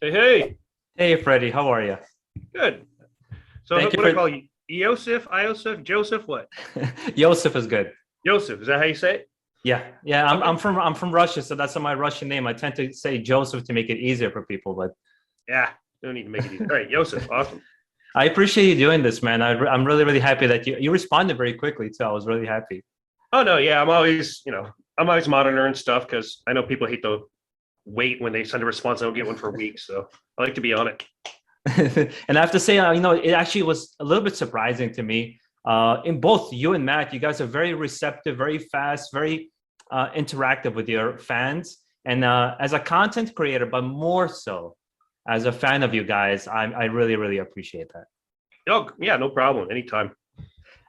Hey, hey, Hey Freddie, how are you? good. So Thank you what do I for call you? Iosif, Joseph, what? Joseph is good. Joseph, is that how you say it? Yeah. I'm Okay. from Russia, so that's my Russian name. I tend to say Joseph to make it easier for people, but Yeah, don't need to make it easy. All right, Joseph, awesome. I appreciate you doing this, man. I'm really happy that you responded very quickly too. I was really happy. Oh no, yeah, I'm always monitoring stuff because I know people hate to wait when they send a response. I don't get one for weeks, so I like to be on it. And I have to say, it actually was a little bit surprising to me. In both you and Matt, you guys are very receptive, very fast, very interactive with your fans. And as a content creator, but more so as a fan of you guys, I really appreciate that. Oh yeah, no problem, anytime.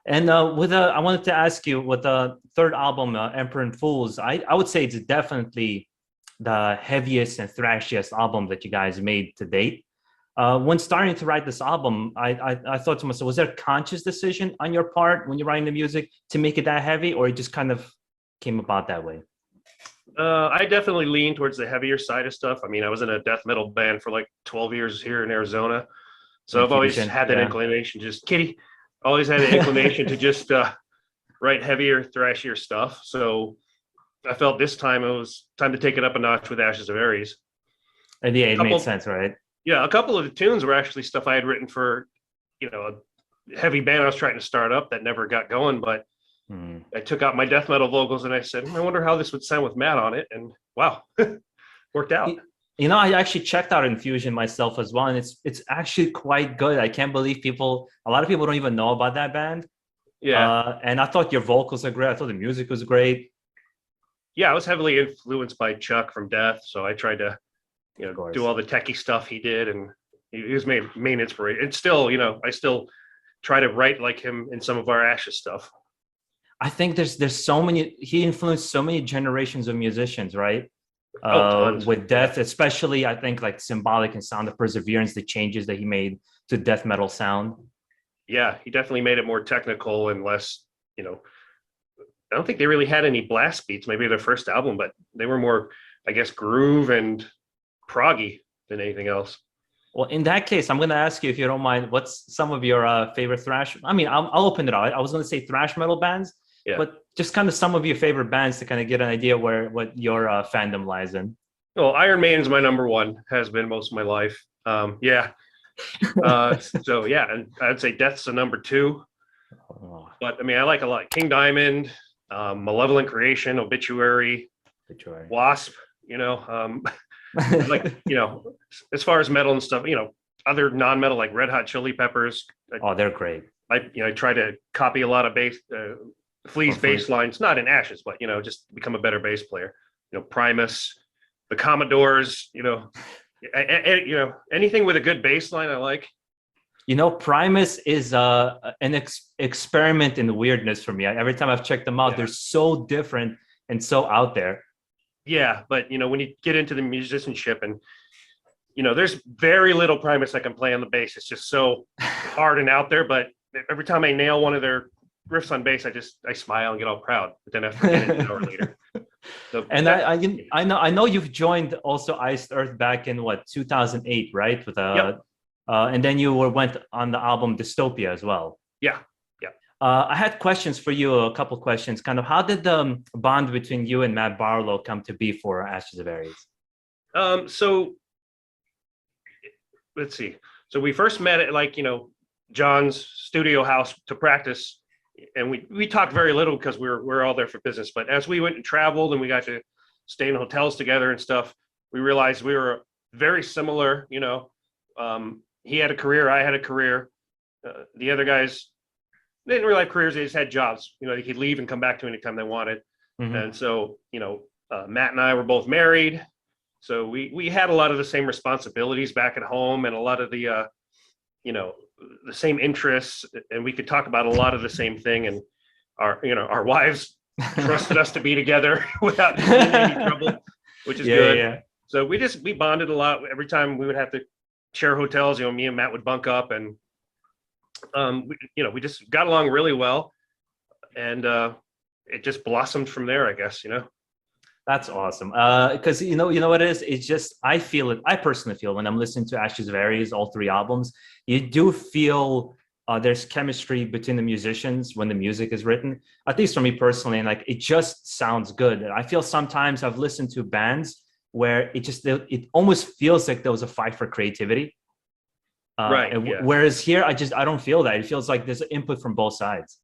And I wanted to ask you with the third album, Emperor and Fools, I would say it's definitely the heaviest and thrashiest album that you guys made to date. When starting to write this album, I thought to myself, was there a conscious decision on your part when you're writing the music to make it that heavy, or it just kind of came about that way? I definitely lean towards the heavier side of stuff. I mean, I was in a death metal band for like 12 years here in Arizona, so I've always Infusion, had that yeah. inclination. Just kitty, always had the inclination to just write heavier, thrashier stuff. So I felt this time it was time to take it up a notch with Ashes of Aries. And yeah, A it made couple, sense, right? yeah, a couple of the tunes were actually stuff I had written for, you know, a heavy band I was trying to start up that never got going. But Hmm. I took out my death metal vocals and I said, I wonder how this would sound with Matt on it. And wow, worked out. I actually checked out Infusion myself as well, and it's actually quite good. I can't believe a lot of people don't even know about that band. Yeah, And I thought your vocals are great. I thought the music was great. yeah, I was heavily influenced by Chuck from Death, so I tried to, Of do course. all the techie stuff he did, and he was main inspiration. And still, I still try to write like him in some of our Ashes stuff. I think there's so many. He influenced so many generations of musicians, right? Oh, tons. With Yeah. Death, especially I think like Symbolic and Sound of Perseverance, the changes that he made to death metal sound. Yeah, he definitely made it more technical and less, you know, I don't think they really had any blast beats, maybe their first album, but they were more, I guess, groove and proggy than anything else. Well, in that case, I'm going to ask you if you don't mind, what's some of your favorite thrash? I mean, I'll open it up. I was going to say thrash metal bands, Yeah. but just kind of some of your favorite bands to kind of get an idea where what your fandom lies in. Well, Iron Maiden's my number one, has been most of my life. Yeah. So yeah, and I'd say Death's a number two. Oh, But I mean, I like a lot. King Diamond, Malevolent Creation, Obituary, Obituary. Wasp. You know, like as far as metal and stuff, other non-metal like Red Hot Chili Peppers. Oh, they're great. I try to copy a lot of Flea's Hopefully. bass lines, not in Ashes, but just become a better bass player. Primus, the Commodores. Anything with a good bass line, I like. Primus is an experiment in weirdness for me. Every time I've checked them out, they're Yeah, so different and so out there. yeah, but when you get into the musicianship and there's very little Primus I can play on the bass. It's just so hard and out there. But every time I nail one of their riffs on bass, I smile and get all proud. But then I forget it an hour later. So And that, I know you've joined also Iced Earth back in what 2008, right? With yep, and then went on the album Dystopia as well. yeah, yeah. I had questions for you, a couple questions. Kind of how did the bond between you and Matt Barlow come to be for Ashes of Aries? So let's see. So we first met at John's studio house to practice, and we talked very little because we're all there for business. But as we went and traveled and we got to stay in hotels together and stuff, we realized we were very similar. He had a career, I had a career. The other guys didn't really have careers; they just had jobs. They could leave and come back to anytime they wanted. Mm-hmm. And so, Matt and I were both married, so we had a lot of the same responsibilities back at home, and a lot of you know the same interests, and we could talk about a lot of the same thing. And our wives trusted us to be together without getting into any trouble, which is Yeah, good. yeah. So we bonded a lot. Every time we would have to share hotels, me and Matt would bunk up, and we just got along really well, and it just blossomed from there, I guess. That's awesome. Because you know what it is? It's just I feel it. I personally feel when I'm listening to Ashes of Aries, all three albums, you do feel there's chemistry between the musicians when the music is written. At least for me personally, and like it just sounds good. I feel sometimes I've listened to bands where it almost feels like there was a fight for creativity. Right. Yeah. Whereas here, I don't feel that. It feels like there's input from both sides.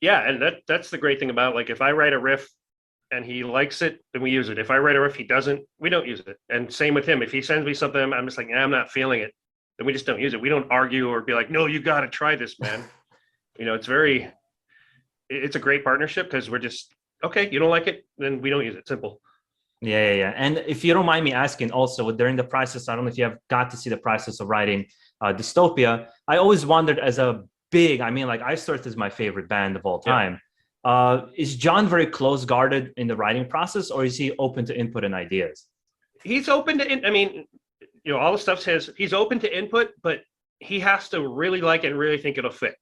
Yeah. And that's the great thing about, like, if I write a riff and he likes it, then we use it. If I write a riff, he doesn't, we don't use it. And same with him. If he sends me something, I'm just like, I'm not feeling it, then we just don't use it. We don't argue or be like, no, you got to try this, man. It's a great partnership because we're just, okay, you don't like it, then we don't use it. Simple. Yeah. And if you don't mind me asking, also during the process, I don't know if you have got to see the process of writing Dystopia. I always wondered I mean, like Ice Earth is my favorite band of all time. Is John very close guarded in the writing process, or is he open to input and ideas? He's open to, I mean, all the stuff's his. He's open to input, but he has to really like it and really think it'll fit.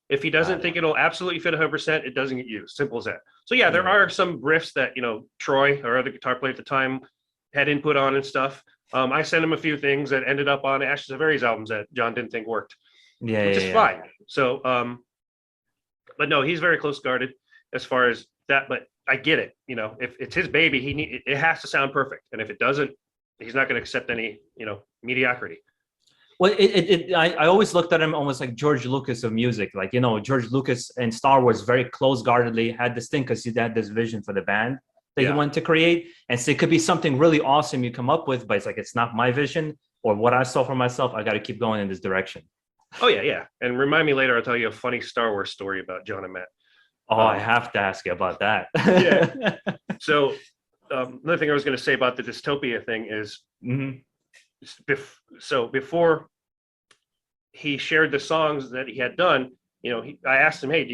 If he doesn't think it'll absolutely fit 100%, it doesn't get used. Simple as that. So yeah, there are some riffs that, Troy, our other guitar player at the time, had input on and stuff. I sent him a few things that ended up on Ashes of Aries albums that John didn't think worked, which is fine. So, but no, he's very close guarded as far as that. But I get it. If it's his baby, it has to sound perfect. And if it doesn't, he's not going to accept any, mediocrity. Well, I always looked at him almost like George Lucas of music. Like, George Lucas and Star Wars very close guardedly had this thing because he had this vision for the band that he wanted to create. And so it could be something really awesome you come up with, but it's like, it's not my vision or what I saw for myself. I got to keep going in this direction. Oh, yeah. And remind me later, I'll tell you a funny Star Wars story about John and Matt. Oh, I have to ask you about that. Yeah. So another thing I was going to say about the Dystopia thing is, so before he shared the songs that he had done, I asked him, hey,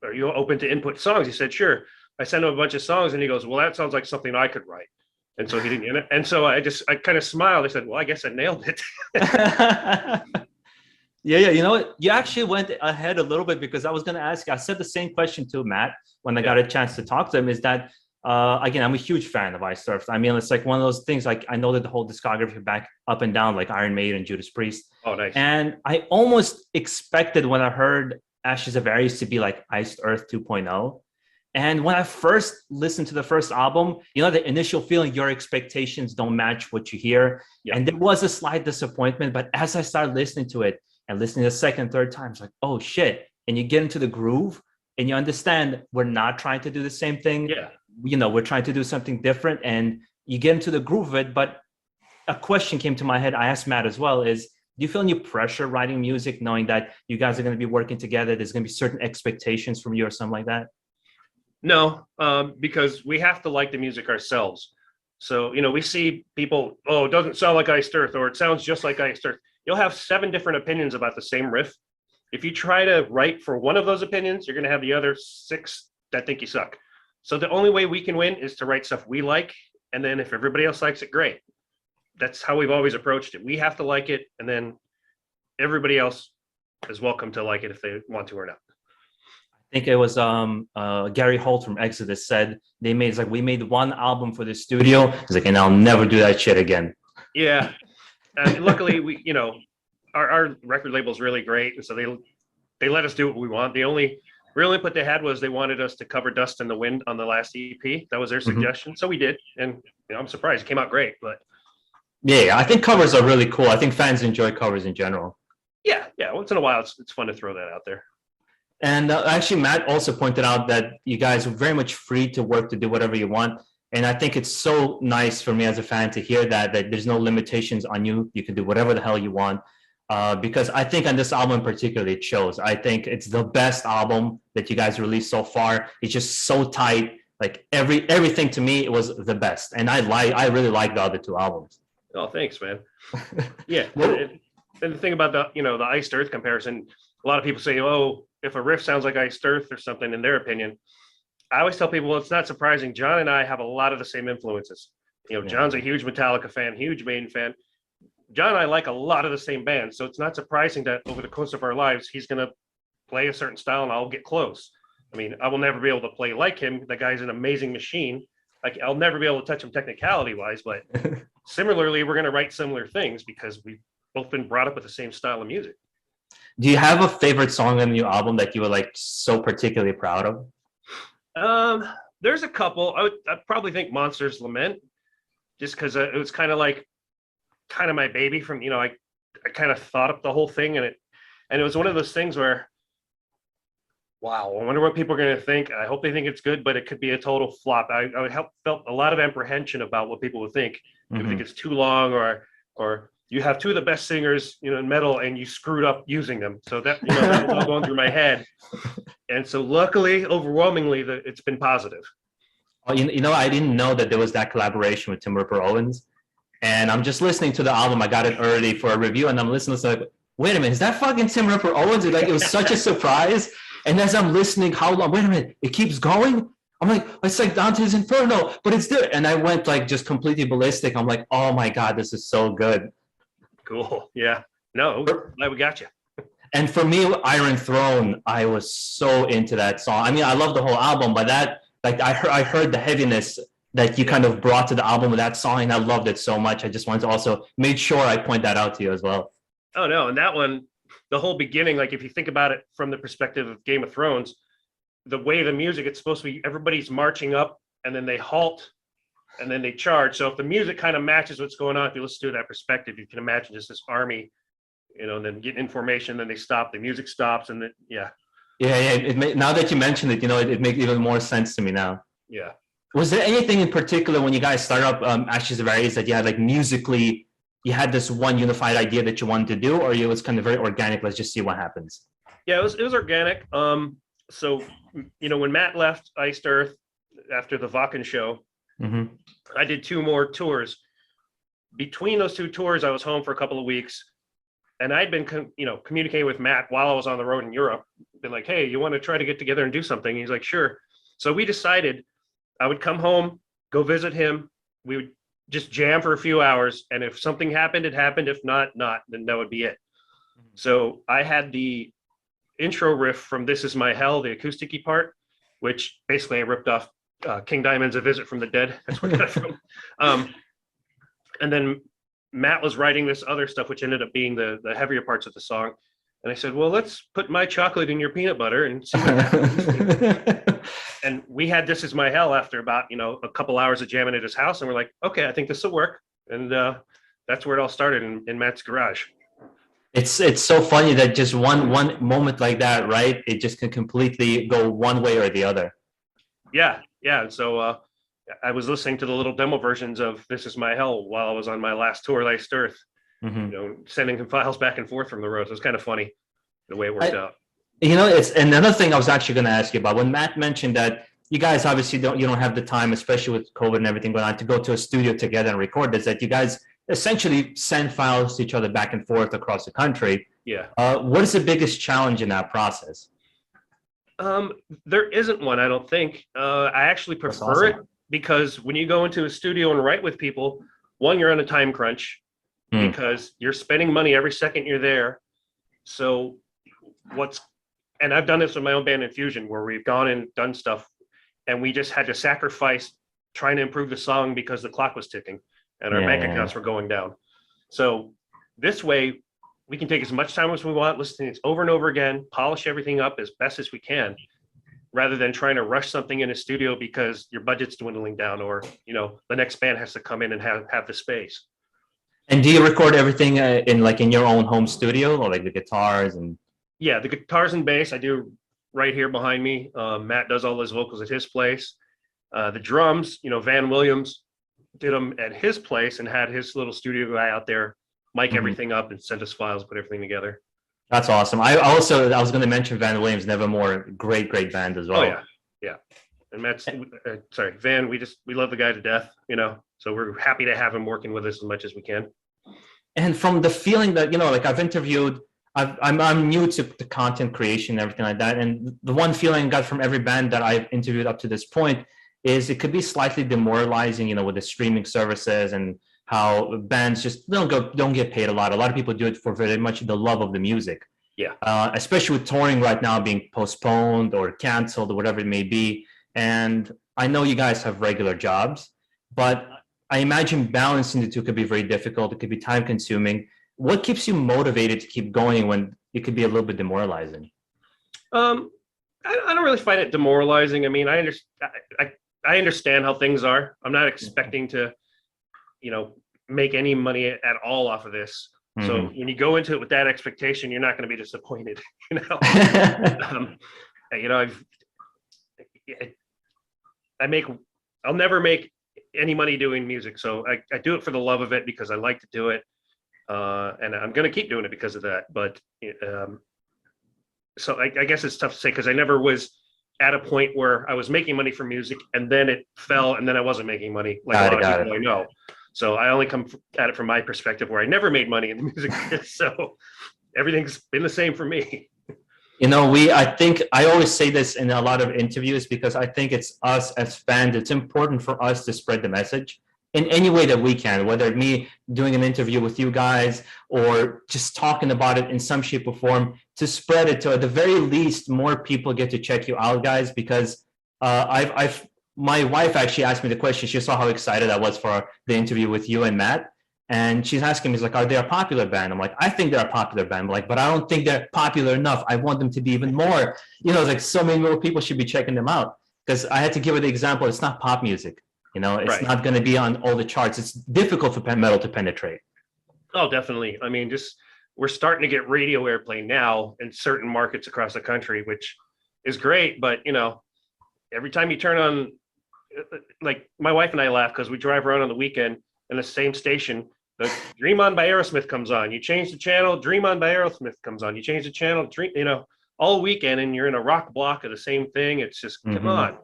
are you open to input songs? He said, sure. I sent him a bunch of songs and he goes, well, that sounds like something I could write. And so he didn't. And so I kind of smiled. I said, well, I guess I nailed it. Yeah. You know what? You actually went ahead a little bit because I was going to ask you. I said the same question to Matt when I got a chance to talk to him. Is that again? I'm a huge fan of Ice Earth. I mean, it's like one of those things. Like I know that the whole discography back up and down, like Iron Maiden and Judas Priest. Oh, nice. And I almost expected when I heard Ashes of Aries to be like Ice Earth 2.0. And when I first listened to the first album, the initial feeling, your expectations don't match what you hear. Yep. And there was a slight disappointment. But as I started listening to it and listening the second, third time, it's like, oh, shit. And you get into the groove and you understand we're not trying to do the same thing. Yeah. We're trying to do something different. And you get into the groove of it. But a question came to my head. I asked Matt as well is, do you feel any pressure writing music, knowing that you guys are going to be working together? There's going to be certain expectations from you or something like that? No, because we have to like the music ourselves. So, we see people, it doesn't sound like Iced Earth, or it sounds just like Iced Earth. You'll have 7 different opinions about the same riff. If you try to write for one of those opinions, you're going to have the other 6 that think you suck. So the only way we can win is to write stuff we like. And then if everybody else likes it, great. That's how we've always approached it. We have to like it. And then everybody else is welcome to like it if they want to or not. I think it was Gary Holt from Exodus said we made one album for the studio. He's like, and I'll never do that shit again. Yeah. And luckily we, our record label is really great. And so they let us do what we want. The only real input they had was they wanted us to cover Dust in the Wind on the last EP. That was their suggestion. So we did. And I'm surprised it came out great, but. Yeah, I think covers are really cool. I think fans enjoy covers in general. Yeah. Once in a while, it's fun to throw that out there. And actually, Matt also pointed out that you guys are very much free to work, to do whatever you want. And I think it's so nice for me as a fan to hear that there's no limitations on you. You can do whatever the hell you want. Because I think on this album in particular, it shows. I think it's the best album that you guys released so far. It's just so tight. Like everything to me, it was the best. And I really like the other 2 albums. Oh, thanks, man. Yeah. And the thing about the Iced Earth comparison, a lot of people say, oh, if a riff sounds like Iced Earth or something, in their opinion, I always tell people, well, it's not surprising. John and I have a lot of the same influences. John's a huge Metallica fan, huge Maiden fan. John and I like a lot of the same bands. So it's not surprising that over the course of our lives, he's going to play a certain style and I'll get close. I mean, I will never be able to play like him. The guy's an amazing machine. like I'll never be able to touch them technicality wise, but similarly, we're going to write similar things because we've both been brought up with the same style of music. Do you have a favorite song on the new album that you were like so particularly proud of? There's a couple. I'd probably think Monsters Lament, just because it was kind of my baby from, I kind of thought up the whole thing, and it was one of those things where, wow, I wonder what people are going to think. I hope they think it's good, but it could be a total flop. I felt a lot of apprehension about what people would think. They would think it's too long, or you have two of the best singers, in metal, and you screwed up using them. So that was all going through my head. And so luckily, overwhelmingly, it's been positive. Oh, I didn't know that there was that collaboration with Tim Ripper Owens. And I'm just listening to the album. I got it early for a review, and I'm listening to like, wait a minute, is that fucking Tim Ripper Owens? It was such a surprise. And as I'm listening, how long? Wait a minute, it keeps going? I'm like, it's like Dante's Inferno, but it's there. And I went like just completely ballistic. I'm like, oh my God, this is so good. Cool. Yeah. No, glad we got you. And for me, Iron Throne, I was so into that song. I mean, I love the whole album, but that, like, I heard the heaviness that you kind of brought to the album with that song, and I loved it so much. I just wanted to also make sure I point that out to you as well. Oh no, and that one, the whole beginning, like if you think about it from the perspective of Game of Thrones, the way the music, it's supposed to be everybody's marching up, and then they halt, and then they charge. So if the music kind of matches what's going on, if you listen to that perspective, you can imagine just this army, and then getting information, then they stop, the music stops, and then yeah. Now that you mentioned it, it makes even more sense to me now. Yeah. Was there anything in particular when you guys started up Ashes of Aries that you had, like, musically, you had this one unified idea that you wanted to do, or it was kind of very organic, let's just see what happens? Yeah, it was organic. So, when Matt left Iced Earth after the Vakken show, I did 2 more tours. Between those 2 tours, I was home for a couple of weeks, and I'd been, communicating with Matt while I was on the road in Europe. Been like, hey, you want to try to get together and do something? He's like, sure. So we decided I would come home, go visit him. We would just jam for a few hours, and if something happened, it happened. If not, then that would be it. So I had the intro riff from This Is My Hell, the acoustic-y part, which basically I ripped off King Diamond's A Visit from the Dead. That's where I got it from. And then Matt was writing this other stuff, which ended up being the heavier parts of the song. And I said, well, let's put my chocolate in your peanut butter and see what happens. And we had This Is My Hell after about, a couple hours of jamming at his house. And we're like, okay, I think this will work. And that's where it all started in Matt's garage. It's so funny that just one moment like that, right? It just can completely go one way or the other. Yeah. And so I was listening to the little demo versions of This Is My Hell while I was on my last tour, Iced Earth, sending him files back and forth from the road. So it was kind of funny the way it worked out. It's another thing I was actually going to ask you about. When Matt mentioned that you guys obviously don't have the time, especially with COVID and everything going on, to go to a studio together and record this, that you guys essentially send files to each other back and forth across the country. Yeah. What is the biggest challenge in that process? There isn't one, I don't think. I actually prefer it because when you go into a studio and write with people, one, you're on a time crunch because you're spending money every second you're there. So and I've done this with my own band Infusion, where we've gone and done stuff and we just had to sacrifice trying to improve the song because the clock was ticking and our bank accounts were going down. So this way we can take as much time as we want, listen to it over and over again, polish everything up as best as we can, rather than trying to rush something in a studio because your budget's dwindling down, or, the next band has to come in and have the space. And do you record everything in your own home studio, or like the guitars and? Yeah, the guitars and bass I do right here behind me. Matt does all his vocals at his place. The drums, Van Williams did them at his place and had his little studio guy out there mic everything up and send us files, put everything together. That's awesome. I was going to mention Van Williams, Nevermore, great band as well. Oh yeah. And Matt's Van, we love the guy to death, so we're happy to have him working with us as much as we can. And from the feeling that, I've interviewed, I'm new to the content creation and everything like that. And the one feeling I got from every band that I've interviewed up to this point is it could be slightly demoralizing, with the streaming services and how bands just don't get paid a lot. A lot of people do it for very much the love of the music. Yeah. Especially with touring right now being postponed or canceled or whatever it may be. And I know you guys have regular jobs, but I imagine balancing the two could be very difficult. It could be time consuming. What keeps you motivated to keep going when it could be a little bit demoralizing? Um, I don't really find it demoralizing. I mean, I understand how things are. I'm not expecting to, make any money at all off of this. So when you go into it with that expectation, you're not going to be disappointed. um, I've I make I'll never make any money doing music. So I do it for the love of it because I like to do it. And I'm going to keep doing it because of that. But so I guess it's tough to say because I never was at a point where I was making money from music and then it fell and then I wasn't making money like a lot of people I know. So I only come at it from my perspective where I never made money in the music business. So everything's been the same for me. I think I always say this in a lot of interviews because I think it's us as fans. It's important for us to spread the message in any way that we can, whether it me doing an interview with you guys or just talking about it in some shape or form to spread it to at the very least more people get to check you out, guys, because my wife actually asked me the question. She saw how excited I was for the interview with you and Matt. And she's asking me, are they a popular band? I'm like, I think they're a popular band. I'm like, but I don't think they're popular enough. I want them to be even more, so many more people should be checking them out. Because I had to give her the example, it's not pop music. It's not going to be on all the charts. It's difficult for metal to penetrate. Oh, definitely. I mean, we're starting to get radio airplay now in certain markets across the country, which is great. But, every time you turn on, like my wife and I laugh because we drive around on the weekend and the same station, the Dream On by Aerosmith comes on. You change the channel, Dream On by Aerosmith comes on. You change the channel, all weekend, and you're in a rock block of the same thing. It's just, come on,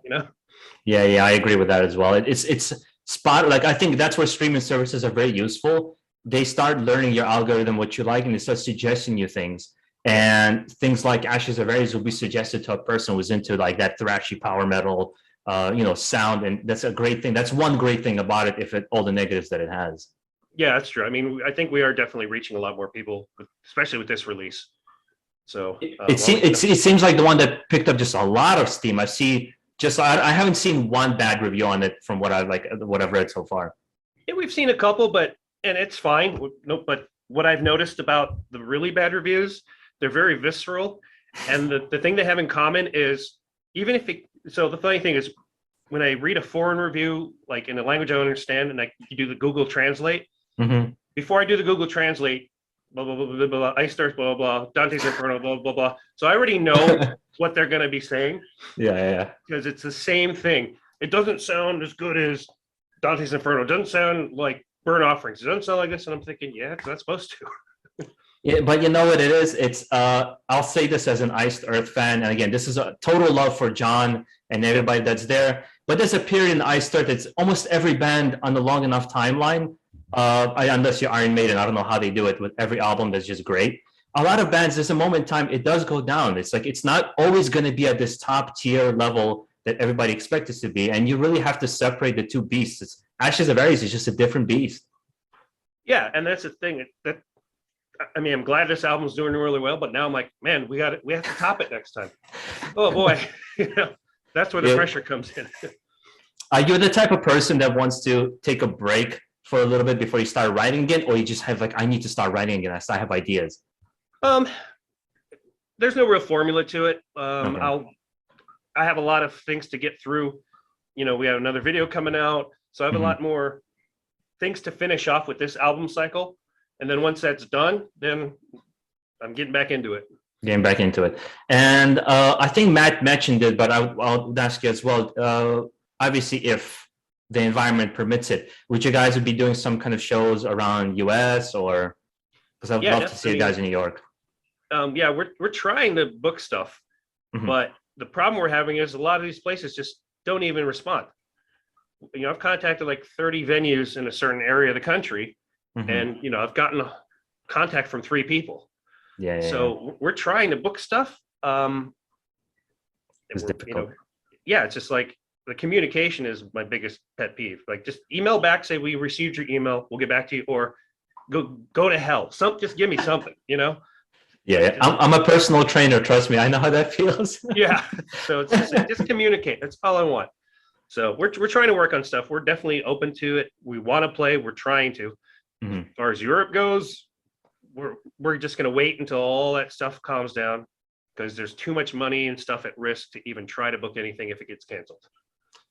Yeah, I agree with that as well. It's spot, like, I think that's where streaming services are very useful. They start learning your algorithm, what you like, and they start suggesting you things. And things like Ashes of Aries will be suggested to a person who's into like that thrashy power metal, sound. And that's a great thing. That's one great thing about it, all the negatives that it has. Yeah, that's true. I mean, I think we are definitely reaching a lot more people, especially with this release. So it seems like the one that picked up just a lot of steam. I haven't seen one bad review on it from what I've read so far. Yeah, we've seen a couple, and it's fine. No, but what I've noticed about the really bad reviews, they're very visceral. And the thing they have in common is so the funny thing is when I read a foreign review, like in a language I don't understand, and you do the Google Translate, before I do the Google Translate, blah, blah, blah, blah, blah, Ice Earth, blah, blah, blah, Dante's Inferno, blah, blah, blah. So I already know what they're going to be saying. Yeah. Because it's the same thing. It doesn't sound as good as Dante's Inferno. It doesn't sound like Burnt Offerings. It doesn't sound like this. And I'm thinking, yeah, it's not supposed to. Yeah, but you know what it is? It's I'll say this as an Iced Earth fan, and again, this is a total love for John and everybody that's there. But there's a period in Iced Earth. It's almost every band on the long enough timeline. Unless you're Iron Maiden, I don't know how they do it with every album that's just great. A lot of bands, there's a moment in time it does go down. It's like it's not always going to be at this top tier level that everybody expects it to be, and you really have to separate the two beasts. Ashes of Aries is just a different beast. Yeah, and that's the thing. I'm glad this album's doing really well, but now I'm like, man, we have to top it next time. Oh boy, that's where the pressure comes in. Are you the type of person that wants to take a break for a little bit before you start writing again, or you just have I need to start writing again? I have ideas. There's no real formula to it. Okay. I have a lot of things to get through. We have another video coming out, so I have a lot more things to finish off with this album cycle. And then once that's done, then I'm getting back into it. And I think Matt mentioned it, but I'll ask you as well. Obviously, if the environment permits it, would you guys be doing some kind of shows around US or? Because I would love to see you guys in New York. Yeah, we're trying to book stuff, but the problem we're having is a lot of these places just don't even respond. I've contacted like 30 venues in a certain area of the country. And, I've gotten a contact from 3 people. So we're trying to book stuff. It's difficult. It's just like the communication is my biggest pet peeve. Like just email back, say, we received your email. We'll get back to you, or go to hell. Just give me something, Yeah. I'm a personal trainer. Trust me. I know how that feels. Yeah. So it's just communicate. That's all I want. So we're trying to work on stuff. We're definitely open to it. We want to play. We're trying to. As far as Europe goes, we're just going to wait until all that stuff calms down, because there's too much money and stuff at risk to even try to book anything if it gets canceled.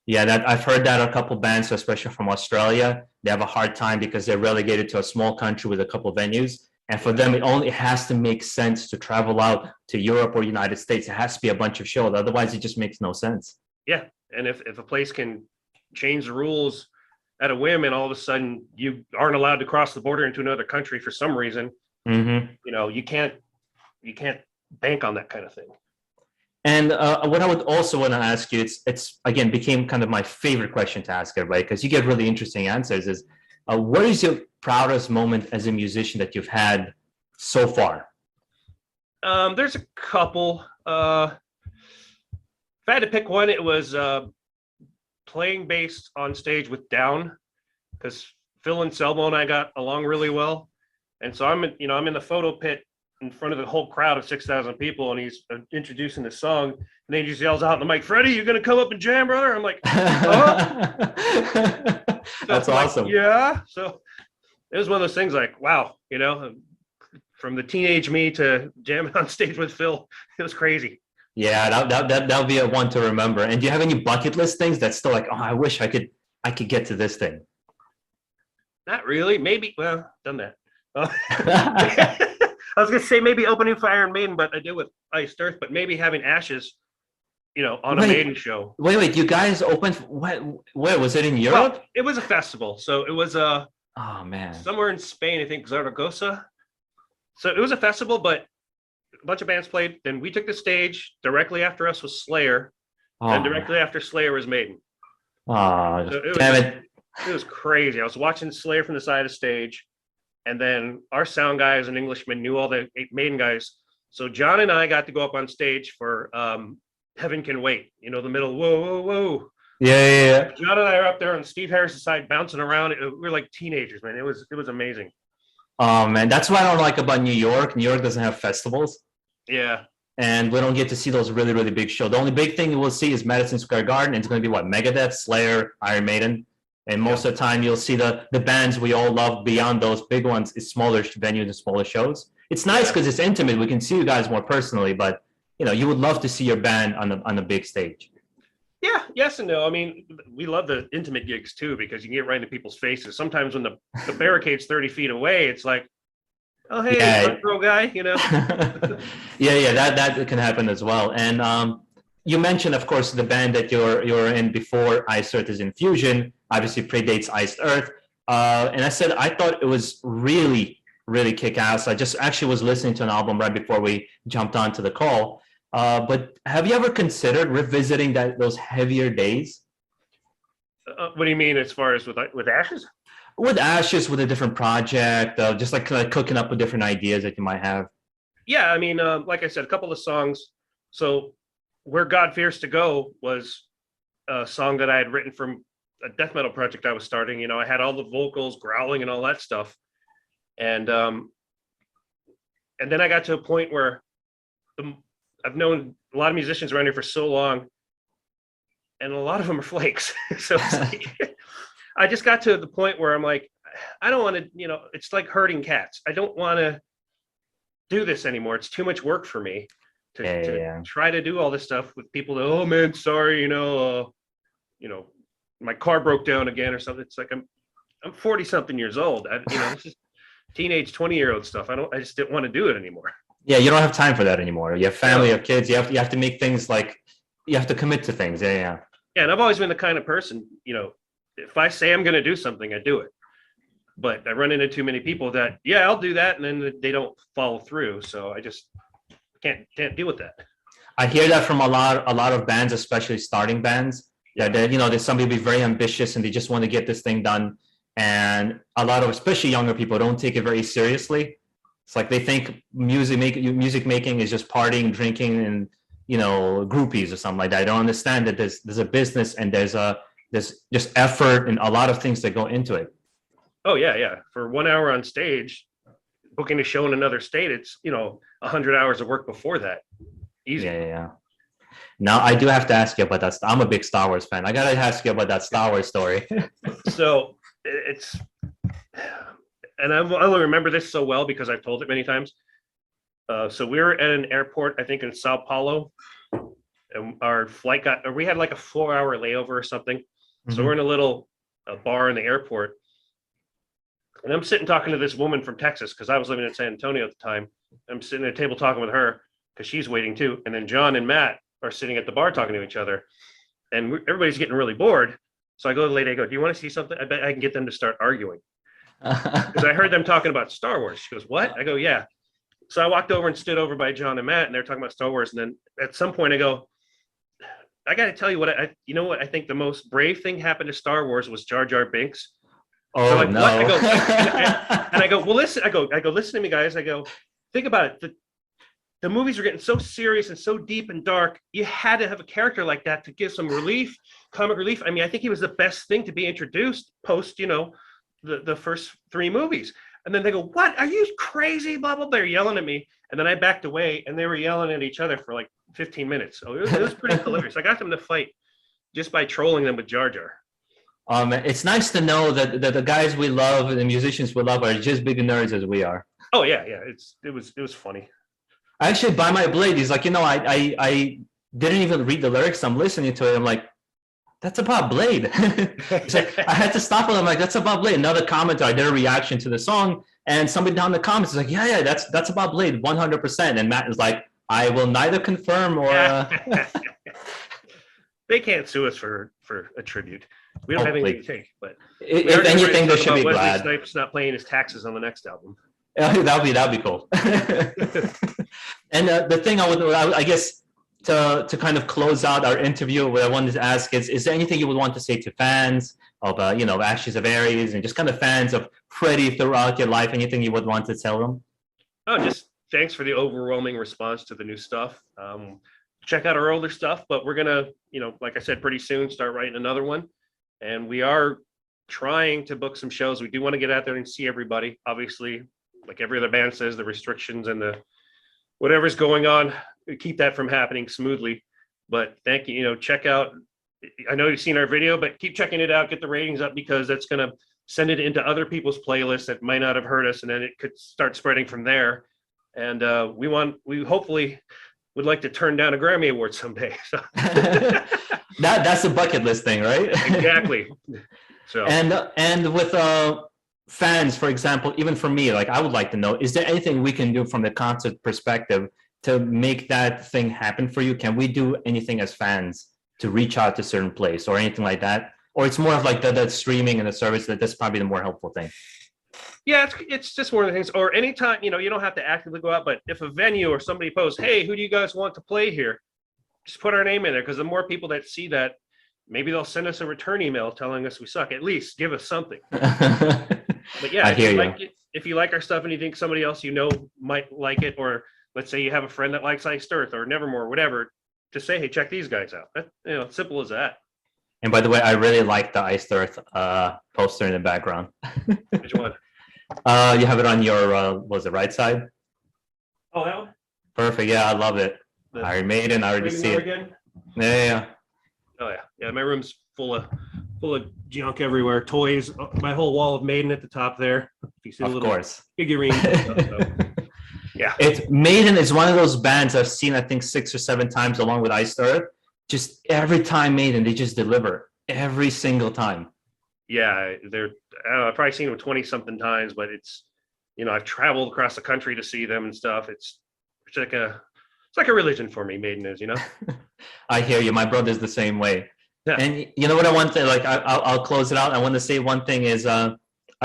Yeah, that I've heard that a couple bands, especially from Australia, they have a hard time because they're relegated to a small country with a couple venues. And for them, it has to make sense to travel out to Europe or United States. It has to be a bunch of shows. Otherwise, it just makes no sense. Yeah. And if a place can change the rules at a whim and all of a sudden you aren't allowed to cross the border into another country for some reason, you can't bank on that kind of thing. And what I would also want to ask you, it's again became kind of my favorite question to ask everybody, because you get really interesting answers, is what is your proudest moment as a musician that you've had so far? There's a couple. If I had to pick one, it was playing bass on stage with Down, because Phil Anselmo and I got along really well. And so I'm in the photo pit in front of the whole crowd of 6,000 people, and he's introducing the song, and then he just yells out in the mic, "Freddie, you gonna come up and jam, brother?" I'm like, "Oh." That's awesome. Yeah. So it was one of those things like, wow, from the teenage me to jamming on stage with Phil, it was crazy. Yeah, that'll be a one to remember. And do you have any bucket list things that's still like, oh, I wish I could get to this thing? Not really. Maybe. Well, done that. I was gonna say maybe opening for Iron Maiden, but I did with Iced Earth. But maybe having Ashes, on a Maiden show. Wait, you guys opened? Where was it, in Europe? Well, it was a festival, so it was oh man, somewhere in Spain, I think Zaragoza. So it was a festival, but a bunch of bands played. Then we took the stage. Directly after us was Slayer, and directly after Slayer was Maiden. Oh, so damn it! It was crazy. I was watching Slayer from the side of the stage, and then our sound guy, as an Englishman, knew all the Maiden guys. So John and I got to go up on stage for Heaven Can Wait. The middle, whoa, whoa, whoa. Yeah. John and I are up there on Steve Harris's side, bouncing around. We were like teenagers, man. It was amazing. Oh man, that's what I don't like about New York. New York doesn't have festivals. Yeah. And we don't get to see those really, really big shows. The only big thing we'll see is Madison Square Garden. It's going to be what? Megadeth, Slayer, Iron Maiden. And most of the time you'll see the bands we all love beyond those big ones is smaller venues and smaller shows. It's nice because it's intimate. We can see you guys more personally, but you would love to see your band on a big stage. Yeah, yes and no. I mean, we love the intimate gigs too, because you can get right into people's faces. Sometimes when the barricade's 30 feet away, it's like, oh, hey, front row guy, yeah, that can happen as well. And you mentioned, of course, the band that you're in before Iced Earth is Infusion, obviously predates Iced Earth. And I said I thought it was really, really kick-ass. I just actually was listening to an album right before we jumped onto the call. But have you ever considered revisiting those heavier days? What do you mean as far as with Ashes? With Ashes, with a different project, just like cooking up with different ideas that you might have. Yeah, I mean, like I said, a couple of songs. So Where God Fears to Go was a song that I had written from a death metal project I was starting. I had all the vocals, growling, and all that stuff. And then I got to a point where I've known a lot of musicians around here for so long, and a lot of them are flakes. So it's like, I just got to the point where I'm like, I don't want to, it's like herding cats. I don't want to do this anymore. It's too much work for me to try to do all this stuff with people that, oh man, sorry, my car broke down again or something. It's like I'm 40 something years old. It's just teenage 20-year-old stuff. I just didn't want to do it anymore. Yeah, you don't have time for that anymore. You have family, you have kids. You have to make things like you have to commit to things. Yeah, and I've always been the kind of person, if I say I'm going to do something, I do it. But I run into too many people that, I'll do that, and then they don't follow through. So I just can't deal with that. I hear that from a lot of bands, especially starting bands. Yeah, there's some people be very ambitious and they just want to get this thing done. And a lot of, especially younger people, don't take it very seriously. It's like they think music making is just partying, drinking, and groupies or something like that. I don't understand that there's a business and there's just effort and a lot of things that go into it. Oh yeah. For 1 hour on stage, booking a show in another state, it's 100 hours of work before that. Easy. Yeah. Now I do have to ask you about that. I'm a big Star Wars fan. I gotta ask you about that Star Wars story. So it's, and I only remember this so well because I've told it many times. So we were at an airport, I think in Sao Paulo, and our flight we had like a 4-hour layover or something. So we're in a little bar in the airport, and I'm sitting talking to this woman from Texas because I was living in San Antonio at the time. I'm sitting at a table talking with her because she's waiting too. And then John and Matt are sitting at the bar talking to each other, and everybody's getting really bored. So I go to the lady, I go, "Do you want to see something? I bet I can get them to start arguing." Because I heard them talking about Star Wars. She goes, "What?" I go, "Yeah." So I walked over and stood over by John and Matt, and they're talking about Star Wars. And then at some point I go, "I got to tell you what you know what I think the most brave thing happened to Star Wars was Jar Jar Binks." Oh, like, no. What? I go, and I go, "Well, listen." I go, "Listen to me, guys." I go, "Think about it. The movies were getting so serious and so deep and dark. You had to have a character like that to give some relief, comic relief. I mean, I think he was the best thing to be introduced post, the first 3 movies." And then they go, "What? Are you crazy?" Blah, blah, blah. They're yelling at me. And then I backed away, and they were yelling at each other for like 15 minutes. So it was pretty hilarious. I got them to fight just by trolling them with Jar Jar. It's nice to know that the guys we love, the musicians we love, are just big nerds as we are. Oh, yeah. It was funny. I actually, Buy My Blade, he's like, I didn't even read the lyrics. I'm listening to it. I'm like, that's about Blade. So I had to stop it. I'm like, that's about Blade. Another commenter, I did a reaction to the song, and somebody down in the comments is like, yeah, that's about Blade, 100%. And Matt is like, I will neither confirm or. They can't sue us for a tribute. We don't have anything to take. But if anything, they should be glad. Wesley Snipes not paying his taxes on the next album. That'd be cool. And the thing I guess to kind of close out our interview, what I wanted to ask is there anything you would want to say to fans of Ashes of Aries and just kind of fans of Freddie throughout your life? Anything you would want to tell them? Oh, just thanks for the overwhelming response to the new stuff. Check out our older stuff, but we're gonna, like I said, pretty soon start writing another one, and we are trying to book some shows. We do want to get out there and see everybody. Obviously, like every other band says, the restrictions and the whatever's going on, keep that from happening smoothly. But thank you. Check out. I know you've seen our video, but keep checking it out. Get the ratings up, because that's going to send it into other people's playlists that might not have heard us, and then it could start spreading from there. And we hopefully would like to turn down a Grammy Award someday. So. That's a bucket list thing, right? Exactly. So and with fans, for example, even for me, like I would like to know, is there anything we can do from the concert perspective to make that thing happen for you? Can we do anything as fans to reach out to a certain place or anything like that? Or it's more of like the streaming and the service that's probably the more helpful thing? Yeah, it's just one of the things. Or anytime, you don't have to actively go out, but if a venue or somebody posts, "Hey, who do you guys want to play here?" Just put our name in there, because the more people that see that, maybe they'll send us a return email telling us we suck. At least give us something. But yeah, if you like our stuff and you think somebody else might like it, or let's say you have a friend that likes Iced Earth or Nevermore, whatever, just say, "Hey, check these guys out." Simple as that. And by the way, I really like the Iced Earth poster in the background. Which one? You have it on your was it right side? Oh, that one? Perfect. Yeah, I love it. Iron Maiden, I already see it. Again? Yeah. Oh yeah. My room's full of junk everywhere. Toys. My whole wall of Maiden at the top there. You see of course. Figurines. And stuff, so. Yeah. Maiden is one of those bands I've seen, I think 6 or 7 times, along with Iced Earth. Just every time Maiden, they just deliver every single time. Yeah, I don't know, I've probably seen them 20 something times, but it's, I've traveled across the country to see them and stuff. It's like a religion for me, Maiden is, I hear you. My brother's the same way. Yeah. And you know what I want to, like, I'll close it out. I want to say one thing is,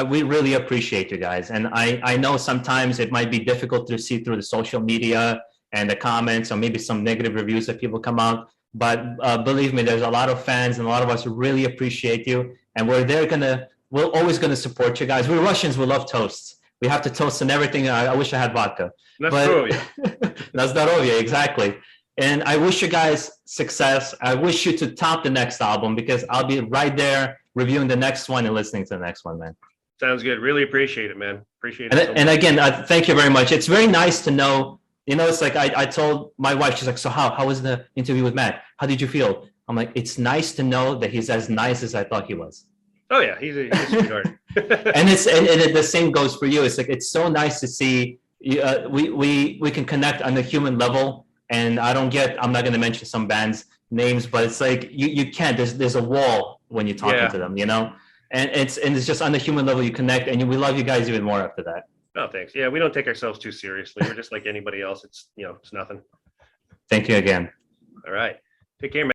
we really appreciate you guys. And I know sometimes it might be difficult to see through the social media and the comments, or maybe some negative reviews that people come out. But believe me, there's a lot of fans and a lot of us who really appreciate you. And we're always gonna support you guys. We're Russians, we love toasts. We have to toast and everything. I wish I had vodka. That's Zdarovia, exactly. And I wish you guys success. I wish you to top the next album, because I'll be right there reviewing the next one and listening to the next one, man. Sounds good. Really appreciate it, man. Appreciate it. And again, thank you very much. It's very nice to know You know, it's like I told my wife, she's like, so how was the interview with Matt? How did you feel? I'm like, it's nice to know that he's as nice as I thought he was. Oh yeah, he's a sweetheart. And the same goes for you. It's like it's so nice to see we can connect on the human level. And I'm not going to mention some bands names, but it's like you can't. There's a wall when you're talking to them, you know. And it's just on the human level you connect, and we love you guys even more after that. Oh, thanks. Yeah, we don't take ourselves too seriously. We're just like anybody else. It's nothing. Thank you again. All right. Take care, man.